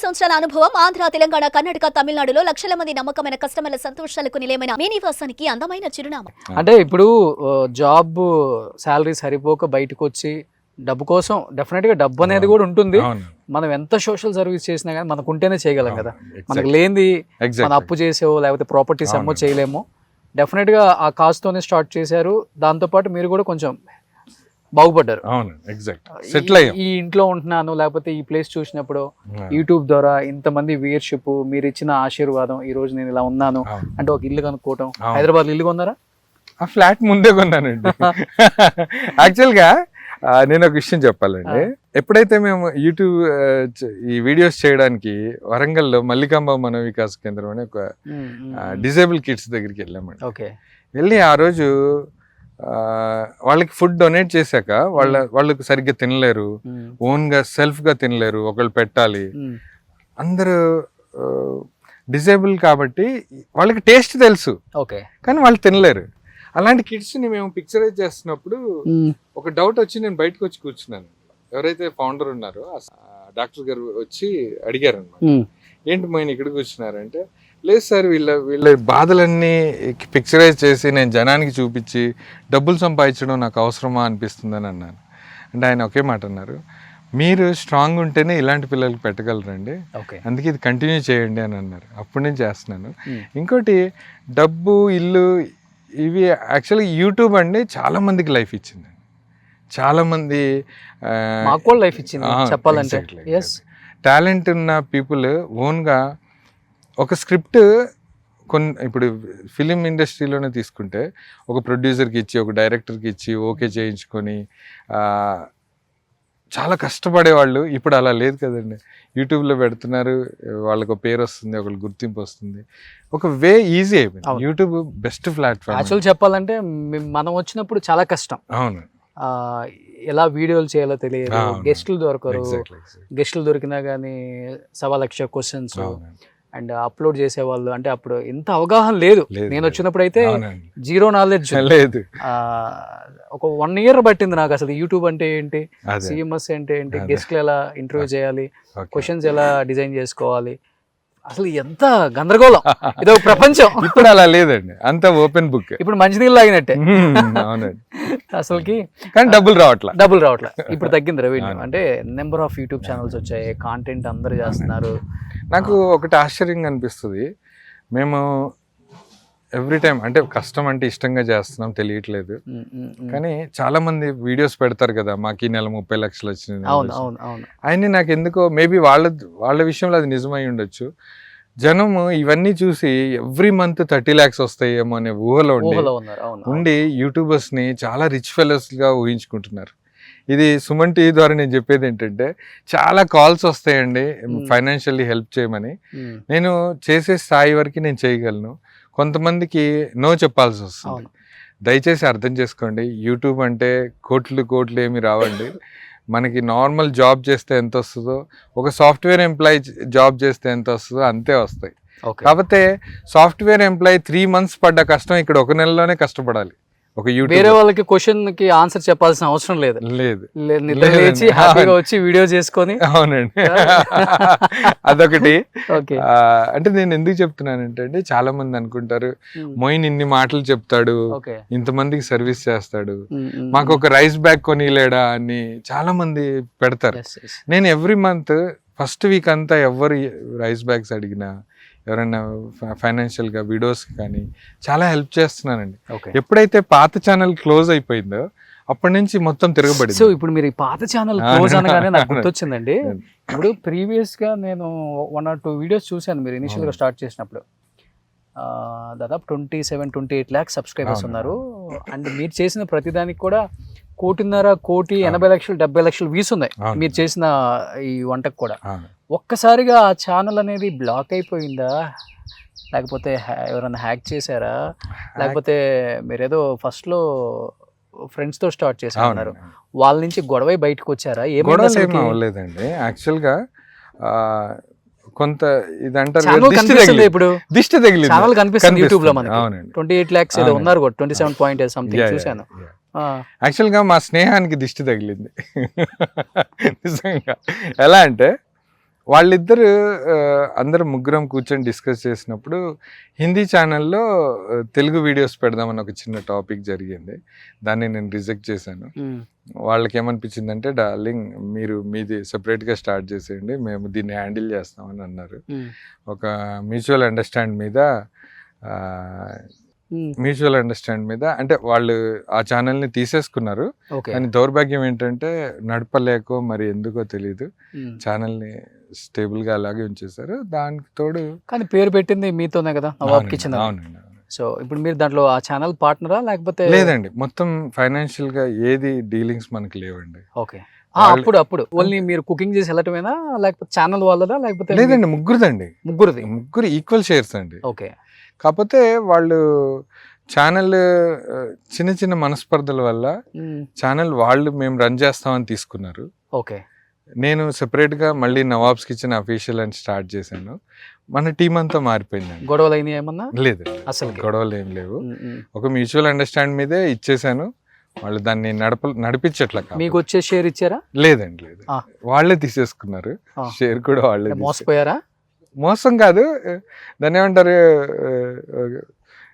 సంవత్సరాల అనుభవం ఆంధ్ర, తెలంగాణ, కర్ణాటక, తమిళనాడులో లక్షల మంది నమ్మకమైన కస్టమర్ల సంతోషాలకు నిలయమైన మీ నివాసానికి అందమైన చిరునామా. అంటే ఇప్పుడు జాబ్ శాలరీ సరిపోక బయటకు వచ్చి డబ్బు కోసం డెఫినెట్ గా డబ్బు అనేది కూడా ఉంటుంది. మనం ఎంత సోషల్ సర్వీస్ చేసినా కానీ మనకు ఉంటేనే చేయగలం కదా. మనకు లేనిది మన అప్పు చేసేవో లేకపోతే ప్రాపర్టీస్ అమ్మో చేయలేము. డెఫినెట్ గా ఆ కాస్ట్ తోనే స్టార్ట్ చేశారు. దాంతో పాటు మీరు కూడా కొంచెం బాగుపడ్డారు. ఈ ఇంట్లో ఉంటున్నాను లేకపోతే ఈ ప్లేస్ చూసినప్పుడు యూట్యూబ్ ద్వారా ఇంతమంది వ్యూయర్షిప్, మీరు ఇచ్చిన ఆశీర్వాదం, ఈ రోజు నేను ఇలా ఉన్నాను అంటే ఒక ఇల్లు కనుక్కోవటం. హైదరాబాద్ ఇల్లు కొన్నారా? ఆ ఫ్లాట్ ముందే కొన్నానండి. యాక్చువల్ గా నేను ఒక విషయం చెప్పాలండి. ఎప్పుడైతే మేము యూట్యూబ్ ఈ వీడియోస్ చేయడానికి వరంగల్లో మల్లికాంబ మన వికాస్ కేంద్రం అని ఒక డిజేబుల్ కిడ్స్ దగ్గరికి వెళ్ళామండి. వెళ్ళి ఆ రోజు వాళ్ళకి ఫుడ్ డొనేట్ చేశాక వాళ్ళకి సరిగ్గా తినలేరు, ఓన్ గా సెల్ఫ్ గా తినలేరు, ఒకళ్ళు పెట్టాలి. అందరూ డిజేబుల్ కాబట్టి వాళ్ళకి టేస్ట్ తెలుసు కానీ వాళ్ళు తినలేరు. అలాంటి కిడ్స్ ని మేము పిక్చరైజ్ చేస్తున్నప్పుడు ఒక డౌట్ వచ్చి నేను బయటకు వచ్చి కూర్చున్నాను. ఎవరైతే ఫౌండర్ ఉన్నారో డాక్టర్ గారు వచ్చి అడిగారు అన్నమాట, ఏంటి మొయిన్ ఇక్కడికి కూర్చున్నారంటే, లేదు సార్ వీళ్ళ బాధలన్నీ పిక్చరైజ్ చేసి నేను జనానికి చూపించి డబ్బులు సంపాదించడం నాకు అవసరమా అనిపిస్తుందని అన్నాను. అంటే ఆయన ఒకే మాట అన్నారు, మీరు స్ట్రాంగ్ ఉంటేనే ఇలాంటి పిల్లలకి పెట్టగలరండి, అందుకే ఇది కంటిన్యూ చేయండి అని అన్నారు. అప్పటి నుంచి చేస్తున్నాను. ఇంకోటి డబ్బు, ఇల్లు, ఇవి యాక్చువల్గా యూట్యూబ్ అండి చాలా మందికి లైఫ్ ఇచ్చింది. చాలా మంది లైఫ్ ఇచ్చింది చెప్పాలంటే. టాలెంట్ ఉన్న పీపుల్ ఓన్గా ఒక స్క్రిప్ట్ ఇప్పుడు ఫిలిం ఇండస్ట్రీలోనే తీసుకుంటే ఒక ప్రొడ్యూసర్కి ఇచ్చి ఒక డైరెక్టర్కి ఇచ్చి ఓకే చేయించుకొని చాలా కష్టపడేవాళ్ళు. ఇప్పుడు అలా లేదు కదండి. యూట్యూబ్లో పెడుతున్నారు, వాళ్ళకు పేరు వస్తుంది, ఒకళ్ళు గుర్తింపు వస్తుంది. ఒక వే ఈజీ అయిపోయింది. YouTube best platform. యాక్చువల్ చెప్పాలంటే మనం వచ్చినప్పుడు చాలా కష్టం. అవును, ఎలా వీడియోలు చేయాలో తెలియదు, గెస్టులు దొరకరు. గెస్టులు దొరికినా కానీ 1,00,000 క్వశ్చన్స్ అండ్ అప్లోడ్ చేసేవాళ్ళు. అంటే అప్పుడు ఇంత అవగాహన లేదు. నేను వచ్చినప్పుడు అయితే జీరో నాలెడ్జ్ లేదు. ఒక 1 year పట్టింది నాకు అసలు యూట్యూబ్ అంటే ఏంటి, సిఎంఎస్ అంటే ఏంటి, గెస్ట్లు ఎలా ఇంటర్వ్యూ చేయాలి, క్వశ్చన్స్ ఎలా డిజైన్ చేసుకోవాలి, అసలు ఎంత గందరగోళం. ఇదో ప్రపంచం. ఇప్పుడు అలా లేదండి, అంత ఓపెన్ బుక్. ఇప్పుడు మంచినీళ్ళు లాగినట్టే. అవునండి. అసలుకి కానీ డబ్బులు రావట్లే. ఇప్పుడు తగ్గింది రెవెన్యూ. అంటే నెంబర్ ఆఫ్ యూట్యూబ్ ఛానల్స్ వచ్చాయి, కాంటెంట్ అందరు చేస్తున్నారు. నాకు ఒకటి ఆశ్చర్యంగా అనిపిస్తుంది, మేము ఎవ్రీ టైం అంటే కష్టం అంటే ఇష్టంగా చేస్తున్నాం తెలియట్లేదు, కానీ చాలా మంది వీడియోస్ పెడతారు కదా, మాకు ఈ నెల 30 లక్షలు వచ్చింది ఆయన్ని. నాకు ఎందుకో మేబీ వాళ్ళ విషయంలో అది నిజమై ఉండొచ్చు. జనము ఇవన్నీ చూసి ఎవ్రీ మంత్ 30 lakhs వస్తాయేమో అనే ఊహలో ఉండి యూట్యూబర్స్ ని చాలా రిచ్ ఫెలోస్ గా ఊహించుకుంటున్నారు. ఇది సుమన్ టీవీ ద్వారా నేను చెప్పేది ఏంటంటే, చాలా కాల్స్ వస్తాయండి ఫైనాన్షియల్లీ హెల్ప్ చేయమని. నేను చేసే స్థాయి వరకు నేను చేయగలను, కొంతమందికి నో చెప్పాల్సి వస్తుంది. దయచేసి అర్థం చేసుకోండి, యూట్యూబ్ అంటే కోట్లు ఏమి రావండి. మనకి నార్మల్ జాబ్ చేస్తే ఎంత వస్తుందో, ఒక సాఫ్ట్వేర్ ఎంప్లాయీ జాబ్ చేస్తే ఎంత వస్తుందో అంతే వస్తాయి. కాకపోతే సాఫ్ట్వేర్ ఎంప్లాయీ 3 months పడ్డ కష్టం ఇక్కడ 1 నెలలోనే కష్టపడాలి. ఒక వేరే వాళ్ళకి క్వశ్చన్ కి ఆన్సర్ చెప్పాల్సిన అవసరం లేదు. హ్యాపీగా వచ్చి వీడియో చేసుకొని. అవునండి, అదొకటి. అంటే నేను ఎందుకు చెప్తున్నానంటే అండి, చాలా మంది అనుకుంటారు మొయిన్ ఇన్ని మాటలు చెప్తాడు, ఇంతమందికి సర్వీస్ చేస్తాడు, మాకు ఒక రైస్ బ్యాగ్ కొనిలేడా అని చాలా మంది పెడతారు. నేను ఎవ్రీ మంత్ ఫస్ట్ వీక్ అంతా ఎవరు రైస్ బ్యాగ్స్ అడిగినా, ఎవరైనా ఫైనాన్షియల్ గా వీడియోస్ కానీ చాలా హెల్ప్ చేస్తున్నానండి. ఎప్పుడైతే పాత ఛానల్ క్లోజ్ అయిపోయిందో అప్పటి నుంచి మొత్తం తిరగబడింది. సో ఇప్పుడు మీరు ఈ పాత ఛానల్ క్లోజ్ అనగానే నాకు గుర్తొచ్చిందండి. ఇప్పుడు ప్రీవియస్ గా నేను 1 or 2 వీడియోస్ చూశాను మీరు ఇనిషియల్ గా స్టార్ట్ చేసినప్పుడు. దాదాపు 27-28 lakhs సబ్స్క్రైబర్స్ ఉన్నారు. అండ్ మీరు చేసిన ప్రతిదానికి కూడా 1.5 కోటి 80 లక్షలు 70 లక్షలు వ్యూస్ ఉన్నాయి మీరు చేసిన ఈ వంటకు కూడా. ఒక్కసారిగా ఆ ఛానల్ అనేది బ్లాక్ అయిపోయిందా, లేకపోతే ఎవరైనా హ్యాక్ చేశారా, లేకపోతే మీరేదో ఫస్ట్ లో ఫ్రెండ్స్ తో స్టార్ట్ చేశారు, వాళ్ళ నుంచి గొడవ బయటకు వచ్చారా? ఏమలేదండి, యాక్చువల్ గా కొంత ఇది అంటారు ఇప్పుడు దిష్టి తగిలింది ఛానల్ కనిపిస్తుంది యూట్యూబ్ లో మనకి. 28 lakhs ఏదో ఉన్నారు, 27 something చూశాను. యాక్చువల్ గా మా స్నేహానికి దిష్టి తగిలింది నిజంగా. ఎలా అంటే వాళ్ళిద్దరు అందరు ముగ్గురం కూర్చొని డిస్కస్ చేసినప్పుడు హిందీ ఛానల్లో తెలుగు వీడియోస్ పెడదామని ఒక చిన్న టాపిక్ జరిగింది. దాన్ని నేను రిజెక్ట్ చేశాను. వాళ్ళకి ఏమనిపించిందంటే, డార్లింగ్ మీరు మీది సెపరేట్గా స్టార్ట్ చేసేయండి, మేము దీన్ని హ్యాండిల్ చేస్తామని అన్నారు. ఒక మ్యూచువల్ అండర్స్టాండ్ మీద అంటే వాళ్ళు ఆ ఛానల్ని తీసేసుకున్నారు. కానీ దౌర్భాగ్యం ఏంటంటే నడపలేకో మరి ఎందుకో తెలీదు ఛానల్ని స్టేబుల్గా అలాగే ఉంచేశారు. దానికి తోడు కానీ పేరు పెట్టింది మీతోనే కదా, నవాబ్ కిచెన్. అవునండి. సో ఇప్పుడు మీరు దాంట్లో ఆ ఛానల్ పార్ట్నరా లేకపోతే? లేదండి, మొత్తం ఫైనాన్షియల్ గా ఏది డీలింగ్స్ మనకి లేవండి. ఓకే. అప్పుడు ఓన్లీ మీరు కుకింగ్ చేసి వెళ్ళటమేనా లేకపోతే ఛానల్ వాళ్ళదా లేకపోతే? లేదండి, ముగ్గురు ఈక్వల్ షేర్స్ అండి. ఓకే. కాకపోతే వాళ్ళు ఛానల్ చిన్న చిన్న మనస్పర్ధల వల్ల ఛానల్ వాళ్ళు మేము రన్ చేస్తామని తీసుకున్నారు. ఓకే. నేను సెపరేట్గా మళ్ళీ నవాబ్స్ కిచెన్ అఫీషియల్ అని స్టార్ట్ చేశాను. మన టీం అంతా మారిపోయింది. గొడవలు అయినాయి ఏమన్నా? లేదు, అసలు గొడవలు ఏం లేవు. ఒక మ్యూచువల్ అండర్స్టాండ్ మీదే ఇచ్చేసాను. వాళ్ళు దాన్ని నడిపించట్ల. మీకు వచ్చే షేర్ ఇచ్చారా? లేదండి, లేదు, వాళ్ళే తీసేసుకున్నారు షేర్ కూడా. వాళ్ళే మోసపోయారా? మోసం కాదు, దాన్ని ఏమంటారు,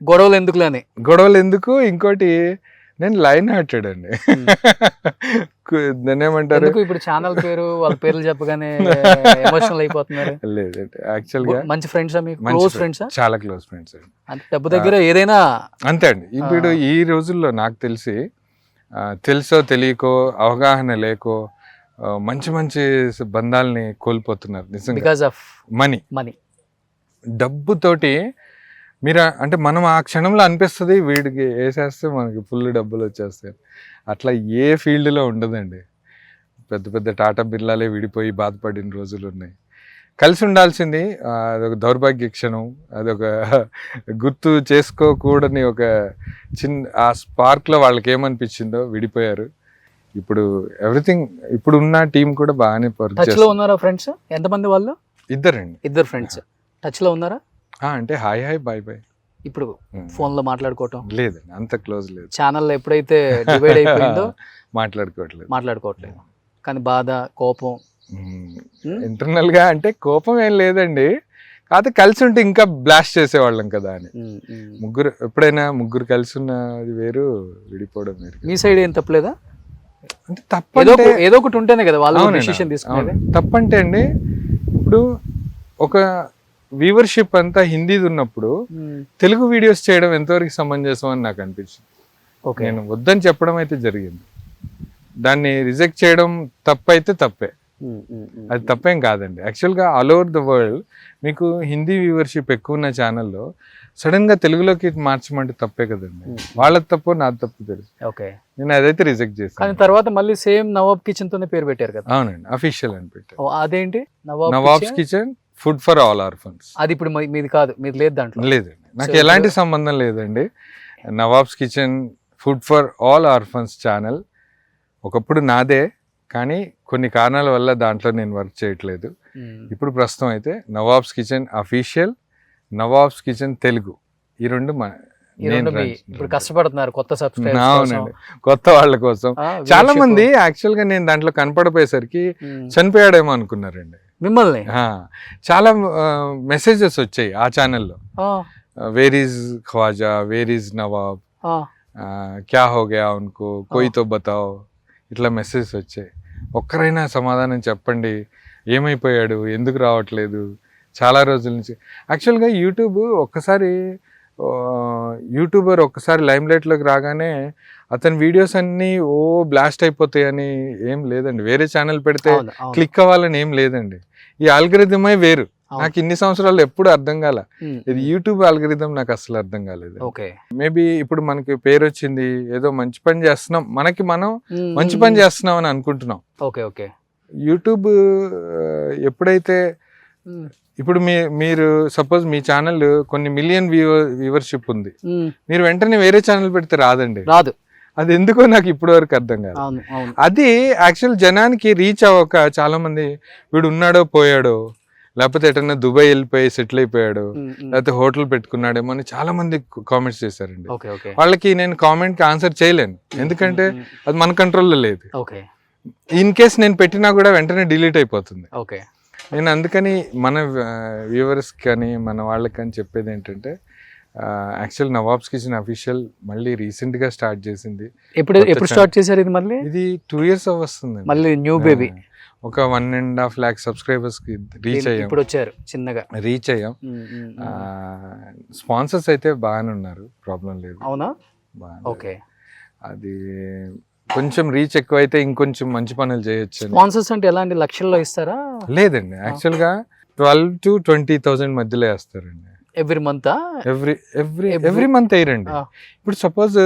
గొడవలు ఎందుకు. ఇంకోటి నేను లైన్ హార్టెడ్ అండి. దాన్ని ఏమంటారు, ఇప్పుడు ఛానల్ పేరు వాళ్ళ పేర్లు చెప్పగానే ఎమోషనల్ అయిపోతున్నారు. లేదండి, యాక్చువల్ గా మంచి ఫ్రెండ్సా మీకు? క్లోజ్ ఫ్రెండ్సా? చాలా క్లోజ్ ఫ్రెండ్స్ అండి. డబ్బు దగ్గర ఏదైనా అంతే అండి. ఇప్పుడు ఈ రోజుల్లో నాకు తెలిసి తెలుసో తెలియకో అవగాహన లేకో మంచి మంచి బంధాలని కోల్పోతున్నారు నిజంగా. Because of money. డబ్బుతోటి మీరు అంటే మనం ఆ క్షణంలో అనిపిస్తుంది వీడికి వేసేస్తే మనకి ఫుల్ డబ్బులు వచ్చేస్తాయి. అట్లా ఏ ఫీల్డ్లో ఉండదండి. పెద్ద పెద్ద టాటా బిర్లాలే విడిపోయి బాధపడిన రోజులు ఉన్నాయి. కలిసి ఉండాల్సింది అదొక దౌర్భాగ్య క్షణం, అదొక గుర్తు చేసుకోకూడని ఒక ఆ స్పార్క్లో వాళ్ళకి ఏమనిపించిందో విడిపోయారు. ఇప్పుడు ఎవ్రీథింగ్, ఇప్పుడు ఉన్న టీం కూడా బాగానే టచ్ లో ఉన్నారా? ఫ్రెండ్స్ ఎంతమంది వాళ్ళు? ఇద్దరు ఫ్రెండ్స్ టచ్ లో ఉన్నారా? అంటే హాయ్ బాయ్ ఇప్పుడు ఫోన్ లో మాట్లాడుకోవటం లేదండి, అంత క్లోజ్ లేదు. ఛానల్ ఎప్పుడైతే డివైడ్ అయిపోయిందో మాట్లాడుకోవట్లేదు. కానీ బాధ, కోపం ఇంటర్నల్ గా అంటే కోపం ఏం లేదండి. కాకపోతే కలిసి ఉంటే ఇంకా బ్లాస్ట్ చేసేవాళ్ళం కదా అని. ఎప్పుడైనా ముగ్గురు కలిసి ఉన్నది వేరు, విడిపోవడం వేరు. మీ సైడ్ ఏం తప్పలేదా? అంటే తప్ప ఏదో ఒకటి ఉంటేనే కదా వాళ్ళు డిసిషన్ తీసుకునేది. తప్పంటే అండి, ఇప్పుడు ఒక వ్యూవర్షిప్ అంతా హిందీది ఉన్నప్పుడు తెలుగు వీడియోస్ చేయడం ఎంతవరకు సమంజసం అని నాకు అనిపించింది. నేను వద్దని చెప్పడం అయితే జరిగింది. దాన్ని రిజెక్ట్ చేయడం తప్పైతే తప్పే, అది తప్పేం కాదండి. యాక్చువల్గా ఆల్ ఓవర్ ద వరల్డ్ మీకు హిందీ వ్యూవర్షిప్ ఎక్కువ ఉన్న ఛానల్లో సడన్ గా తెలుగులోకి మార్చమంటే తప్పే కదండి. వాళ్ళది తప్పు, నాది తప్పు తెలుసు. నేను అదైతే రిజెక్ట్ చేశాను. కానీ తర్వాత మళ్ళీ సేమ్ నవాబ్ కిచెన్ తోనే పేరు పెట్టారు కదా? అవునండి, అఫీషియల్ అని పెట్టారు. అదేంటి nawabs kitchen food for all orphans. అది ఇప్పుడు మీది కాదు, మీది లేదు దాంట్లో? లేదండి, నాకు ఎలాంటి సంబంధం లేదండి. Nawabs kitchen food for all orphans channel ఒకప్పుడు నాదే, కానీ కొన్ని కారణాల వల్ల దాంట్లో నేను వర్క్ చేయట్లేదు. ఇప్పుడు ప్రస్తుతం అయితే nawabs kitchen official, nawabs kitchen Telugu, ఈ రెండు ఇప్పుడు కష్టపడుతున్నారు కొత్త సబ్స్క్రైబర్స్. అవునండి, కొత్త వాళ్ళ కోసం. చాలా మంది యాక్చువల్ గా నేను దాంట్లో కనపడిపోయేసరికి చనిపోయాడేమో అనుకున్నారండి. మిమ్మల్ని చాలా మెసేజెస్ వచ్చాయి ఆ ఛానల్లో. Where is Khwaja, where is Nawab, క్యా హో గయా ఉన్కో, కోయి తో బతాओ, ఇట్లా మెసేజెస్ వచ్చాయి. ఒక్కరైనా సమాధానం చెప్పండి, ఏమైపోయాడు, ఎందుకు రావట్లేదు, చాలా రోజుల నుంచి. యాక్చువల్గా యూట్యూబర్ ఒక్కసారి లైమ్ లైట్లోకి రాగానే అతని వీడియోస్ అన్నీ బ్లాస్ట్ అయిపోతాయని ఏం లేదండి. వేరే ఛానల్ పెడితే క్లిక్ అవ్వాలని ఏం లేదండి. ఈ ఆల్గరిథమే వేరు. నాకు ఇన్ని సంవత్సరాలు ఎప్పుడు అర్థం కాల. ఇది యూట్యూబ్ ఆల్గరిథం నాకు అసలు అర్థం కాలేదు. మేబీ ఇప్పుడు మనకి పేరు వచ్చింది, ఏదో మంచి పని చేస్తున్నాం, మనకి మనం మంచి పని చేస్తున్నాం అని అనుకుంటున్నాం. యూట్యూబ్ ఎప్పుడైతే ఇప్పుడు మీరు సపోజ్ మీ ఛానల్ కొన్ని మిలియన్ వ్యూవర్షిప్ ఉంది, మీరు వెంటనే వేరే ఛానల్ పెడితే రాదండి. అది ఎందుకో నాకు ఇప్పటి వరకు అర్థం కాదు. అది యాక్చువల్ జనానికి రీచ్ అవ్వక చాలా మంది వీడు ఉన్నాడో పోయాడో, లేకపోతే ఎటన్నా దుబాయ్ వెళ్ళిపోయి సెటిల్ అయిపోయాడు, లేకపోతే హోటల్ పెట్టుకున్నాడేమో అని చాలా మంది కామెంట్స్ చేశారండి. వాళ్ళకి నేను కామెంట్ కి ఆన్సర్ చేయలేను, ఎందుకంటే అది మన కంట్రోల్లో లేదు. ఇన్ కేస్ నేను పెట్టినా కూడా వెంటనే డిలీట్ అయిపోతుంది. నేను అందుకని మన వ్యూవర్స్ కానీ మన వాళ్ళకి కానీ చెప్పేది ఏంటంటే యాక్చువల్ నవాబ్స్ కిచెన్ అఫీషియల్ మళ్ళీ రీసెంట్గా స్టార్ట్ చేసింది. ఎప్పుడు స్టార్ట్ చేశారు ఇది మళ్ళీ? ఇది 2 years వస్తుంది. మళ్ళీ న్యూ బేబీ. ఒక 1.5 lakh సబ్స్క్రైబర్స్కి రీచ్ అయ్యాం. ఇప్పుడు వచ్చారు చిన్నగా రీచ్ అయ్యాం. స్పాన్సర్స్ అయితే బాగానే ఉన్నారు, ప్రాబ్లం లేదు. అవునా? ఓకే. అది కొంచెం రీచ్ ఎక్కువైతే ఇంకొంచెం మంచి పనులు చేయొచ్చు. స్పాన్సర్స్ అంటే ఎలాంటి లక్షల్లో ఇస్తారా? లేదండి, యాక్చువల్గా 12,000 to 20,000 మధ్యలో వేస్తారండి. Every month? ఎవ్రీ మంత్ వేయరండి. ఇప్పుడు సపోజ్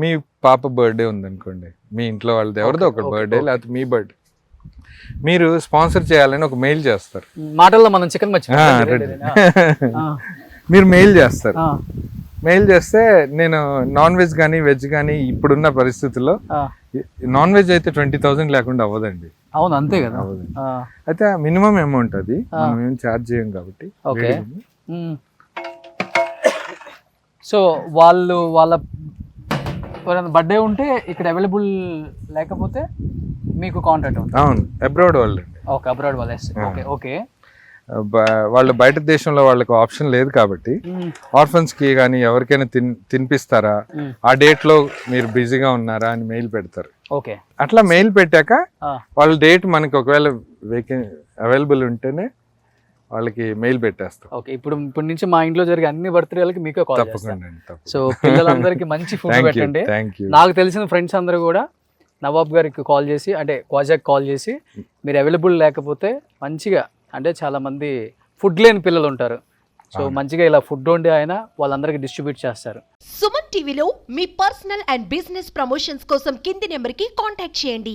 మీ పాప బర్త్డే ఉందనుకోండి, మీ ఇంట్లో వాళ్ళది ఎవరిదో ఒక బర్త్డే లేకపోతే మీ బర్త్డే, మీరు స్పాన్సర్ చేయాలని ఒక మెయిల్ చేస్తారు. మాటల్లో మనం చికెన్ మీరు మెయిల్ చేస్తారు. మెయిల్ చేస్తే నేను నాన్ వెజ్ కానీ వెజ్ కానీ ఇప్పుడున్న పరిస్థితుల్లో నాన్ వెజ్ అయితే 20,000 లేకుండా అవ్వదండి. అవును, అంతే కదా. అయితే మినిమం అమౌంట్ అది, మనం ఏం ఛార్జ్ చేయం కాబట్టి. ఓకే. సో వాళ్ళ బర్త్డే ఉంటే ఇక్కడ అవైలబుల్ లేకపోతే మీకు కాంటాక్ట్ అవుతుంది. అవును, అబ్రాడ్ వాళ్ళు అండి. ఓకే, అబ్రాడ్ వాళ్ళే. Okay okay. వాళ్ళు బయట దేశంలో వాళ్ళకి ఆప్షన్ లేదు కాబట్టి ఆర్ఫన్స్ కి కానీ ఎవరికైనా తినిపిస్తారా, ఆ డేట్ లో మీరు బిజీగా ఉన్నారా అని మెయిల్ పెడతారు. ఓకే. అట్లా మెయిల్ పెట్టాక వాళ్ళ డేట్ మనకి ఒకవేళ అవైలబుల్ ఉంటేనే వాళ్ళకి మెయిల్ పెట్టేస్తాం. ఓకే. ఇప్పుడు నుంచి మా ఇంట్లో జరిగే అన్ని బర్త్డేలకి మీకే కాల్ తప్పకుండా. సో పిల్లలందరికీ మంచి ఫుడ్ పెట్టండి. నాకు తెలిసిన ఫ్రెండ్స్ అందరూ కూడా నవాబ్ గారికి కాల్ చేసి, అంటే క్వాజాకి కాల్ చేసి, మీరు అవైలబుల్ లేకపోతే మంచిగా, అంటే చాలా మంది ఫుడ్ లేని పిల్లలు ఉంటారు, సో మంచిగా ఇలా ఫుడ్ వండి ఆయన వాళ్ళందరికీ డిస్ట్రిబ్యూట్ చేస్తారు. సుమన్ టీవీలో మీ పర్సనల్ అండ్ బిజినెస్ ప్రమోషన్స్ కోసం కింది నెంబర్కి కాంటాక్ట్ చేయండి.